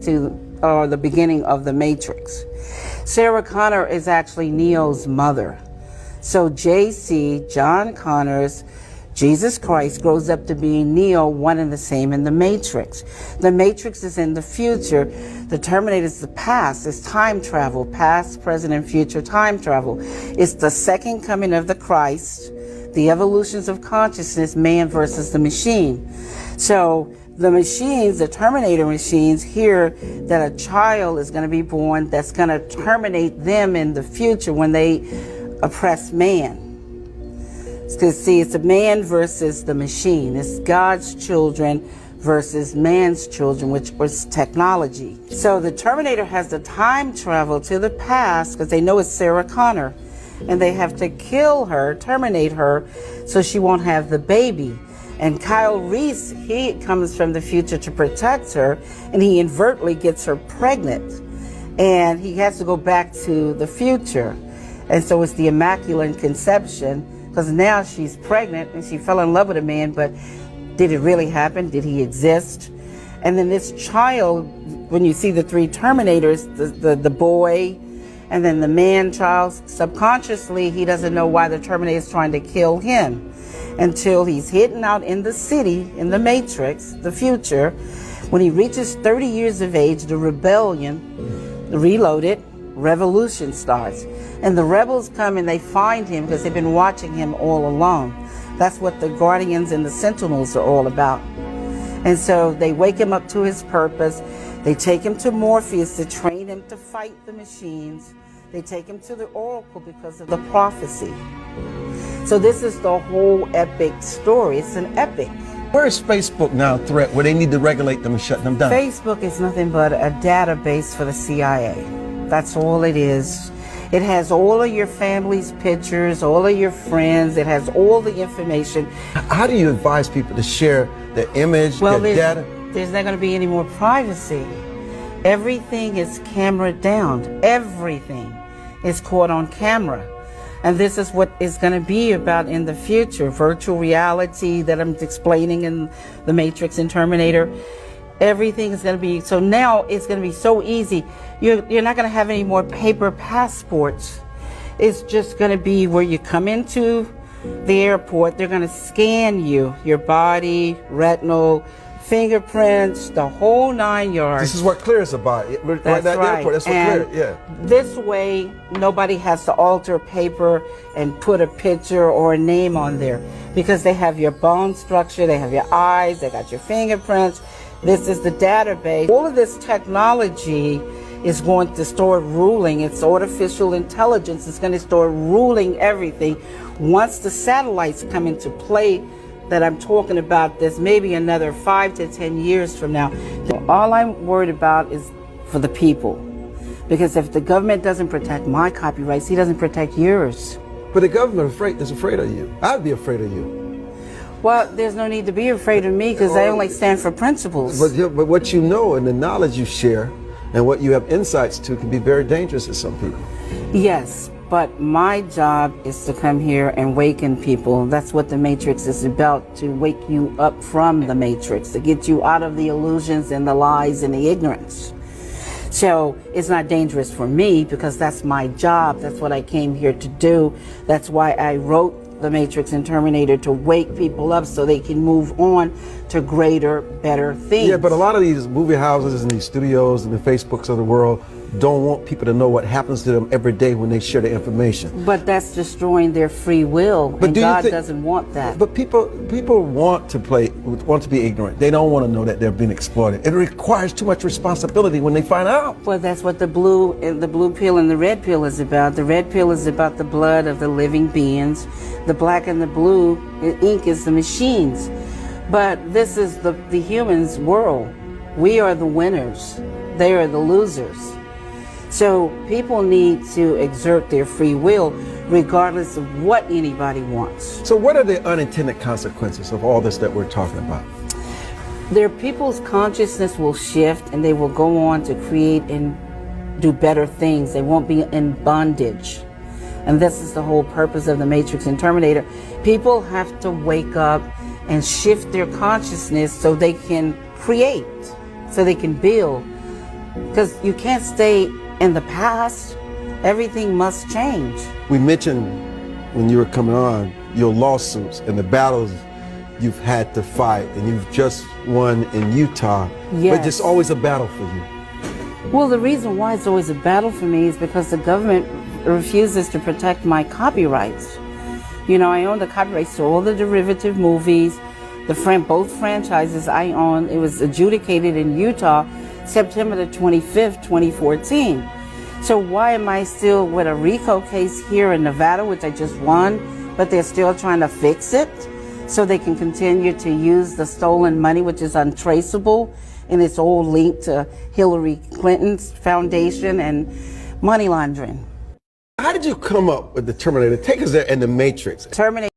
to the beginning of The Matrix. Sarah Connor is actually Neo's mother. So JC, John Connor's Jesus Christ, grows up to be Neo, one and the same in The Matrix. The Matrix is in the future. The Terminator is the past. It's time travel, past, present, and future time travel. It's the second coming of the Christ, the evolutions of consciousness, man versus the machine. So the machines, the Terminator machines, hear that a child is going to be born that's going to terminate them in the future when they oppress man. Because see, it's a man versus the machine. It's God's children versus man's children, which was technology. So the Terminator has to time travel to the past because they know it's Sarah Connor. And they have to kill her, terminate her, so she won't have the baby. And Kyle Reese, he comes from the future to protect her, and he inadvertently gets her pregnant. And he has to go back to the future. And so it's the Immaculate Conception, because now she's pregnant and she fell in love with a man, but did it really happen? Did he exist? And then this child, when you see the three Terminators, the boy, and then the man-child, subconsciously he doesn't know why the Terminator is trying to kill him until he's hidden out in the city, in the Matrix, the future. When he reaches 30 years of age, the rebellion, the Reloaded, revolution starts. And the rebels come and they find him because they've been watching him all along. That's what the Guardians and the Sentinels are all about. And so they wake him up to his purpose. They take him to Morpheus to train him to fight the machines. They take him to the Oracle because of the prophecy. So this is the whole epic story. It's an epic. Where is Facebook now a threat where they need to regulate them and shut them down? Facebook is nothing but a database for the CIA. That's all it is. It has all of your family's pictures, all of your friends. It has all the information. How do you advise people to share their image, their data? There's not going to be any more privacy. Everything is camera down. Everything is caught on camera. And this is what is going to be about in the future. Virtual reality that I'm explaining in The Matrix and Terminator. Everything is going to be, so now it's going to be so easy. You're not going to have any more paper passports. It's just going to be where you come into the airport, they're going to scan you, your body, retinal, fingerprints, the whole 9 yards. This is what Clear is about. That's right. Airport, that's what and Clear, yeah. This way, nobody has to alter paper and put a picture or a name on there because they have your bone structure, they have your eyes, they got your fingerprints. This is the database. All of this technology is going to start ruling. It's artificial intelligence. It's going to start ruling everything. Once the satellites come into play that I'm talking about, there's maybe another 5 to 10 years from now. All I'm worried about is for the people. Because if the government doesn't protect my copyrights, he doesn't protect yours. But the government is afraid of you. I'd be afraid of you. Well, there's no need to be afraid of me because I only stand for principles. But what you know and the knowledge you share and what you have insights to can be very dangerous to some people. Yes, but my job is to come here and waken people. That's what The Matrix is about, to wake you up from the Matrix, to get you out of the illusions and the lies and the ignorance. So it's not dangerous for me because that's my job. That's what I came here to do. That's why I wrote The Matrix and Terminator, to wake people up so they can move on to greater, better things. Yeah, but a lot of these movie houses and these studios and the Facebooks of the world don't want people to know what happens to them every day when they share the information. But that's destroying their free will, but and God doesn't want that. But people want to be ignorant. They don't want to know that they're being exploited. It requires too much responsibility when they find out. Well, that's what the blue pill and the red pill is about. The red pill is about the blood of the living beings. The black and the blue ink is the machines. But this is the humans' world. We are the winners. They are the losers. So people need to exert their free will regardless of what anybody wants. So what are the unintended consequences of all this that we're talking about? Their people's consciousness will shift and they will go on to create and do better things. They won't be in bondage. And this is the whole purpose of The Matrix and Terminator. People have to wake up and shift their consciousness so they can create, so they can build, because you can't stay in the past. Everything must change. We mentioned when you were coming on your lawsuits and the battles you've had to fight, and you've just won in Utah. Yes. But it's always a battle for you. Well, the reason why it's always a battle for me is because the government refuses to protect my copyrights. You know, I own the copyrights to all the derivative movies, both franchises I own. It was adjudicated in Utah September the 25th, 2014. So why am I still with a RICO case here in Nevada, which I just won, but they're still trying to fix it so they can continue to use the stolen money, which is untraceable, and it's all linked to Hillary Clinton's foundation and money laundering. How did you come up with the Terminator? Take us there in the Matrix. Terminator.